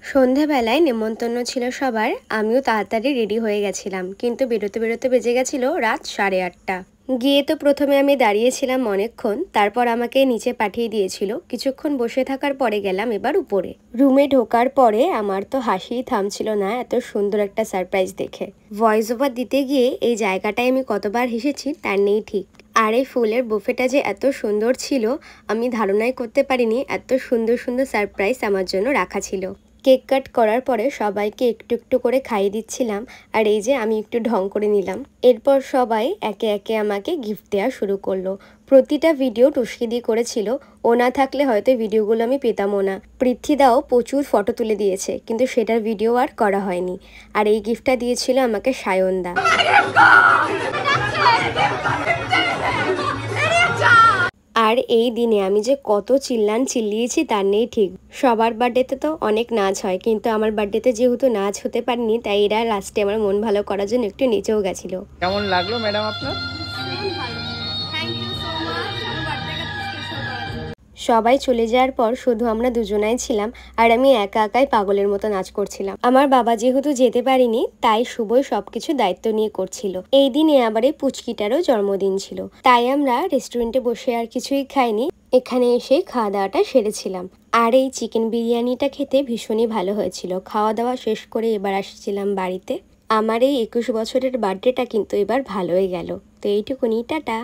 সন্ধেবেলায় নেমন্তন্ন ছিল সবার। আমিও তাড়াতাড়ি রেডি হয়ে গেছিলাম, কিন্তু বেরোতে বেরোতে বেজে গেছিল রাত 8:30। গিয়ে তো প্রথমে আমি দাঁড়িয়েছিলাম অনেকক্ষণ, তারপর আমাকে নিচে পাঠিয়ে দিয়েছিল। কিছুক্ষণ বসে থাকার পরে গেলাম এবার উপরে। রুমে ঢোকার পরে আমার তো হাসিই থামছিল না এত সুন্দর একটা সারপ্রাইজ দেখে। ভয়েস ওভার দিতে গিয়ে এই জায়গাটায় আমি কতবার হেসেছি তার নেই ঠিক। আর এই ফুলের বুফেটা যে এত সুন্দর ছিল আমি ধারণাই করতে পারিনি এত সুন্দর সুন্দর সারপ্রাইজ আমার জন্য রাখা ছিল। কেক কাট করার পরে সবাইকে একটু একটু করে খাইয়ে দিচ্ছিলাম, আর এই যে আমি একটু ঢং করে নিলাম। এরপর সবাই একে একে আমাকে গিফট দেওয়া শুরু করলো। প্রতিটা ভিডিও টুস্কিদি করেছিল, ও না থাকলে হয়তো ভিডিওগুলো আমি পেতামও না। পৃথ্বীদাও প্রচুর ফটো তুলে দিয়েছে, কিন্তু সেটার ভিডিও আর করা হয়নি। আর এই গিফটটা দিয়েছিল আমাকে সায়নদা। আর এই দিনে আমি যে কত চিল্লিয়েছি তার নেই ঠিক। সবার বার্থডেতে তো অনেক নাচ হয়, কিন্তু আমার বার্থডেতে যেহেতু নাচ হতে পারেনি, তাই এরা লাস্টে আমার মন ভালো করার জন্য একটু নিচেও গেছিল। কেমন লাগলো ম্যাডাম আপনার? সবাই চলে যাওয়ার পর শুধু আমরা দুজনাই ছিলাম, আর আমি একা একাই পাগলের মতো নাচ করছিলাম। আমার বাবা যেহেতু যেতে পারিনি, তাই শুভই সবকিছু দায়িত্ব নিয়ে করছিল। এই দিনে আবার এই পুচকিটারও জন্মদিন ছিল, তাই আমরা রেস্টুরেন্টে বসে আর কিছুই খাইনি, এখানে এসে খাওয়া দাওয়াটা সেরেছিলাম। আর এই চিকেন বিরিয়ানিটা খেতে ভীষণই ভালো হয়েছিল। খাওয়া দাওয়া শেষ করে এবার আসছিলাম বাড়িতে। আমার এই 21 বছরের বার্থডেটা কিন্তু এবার ভালোই গেল। তো এইটুকুনি, টাটা।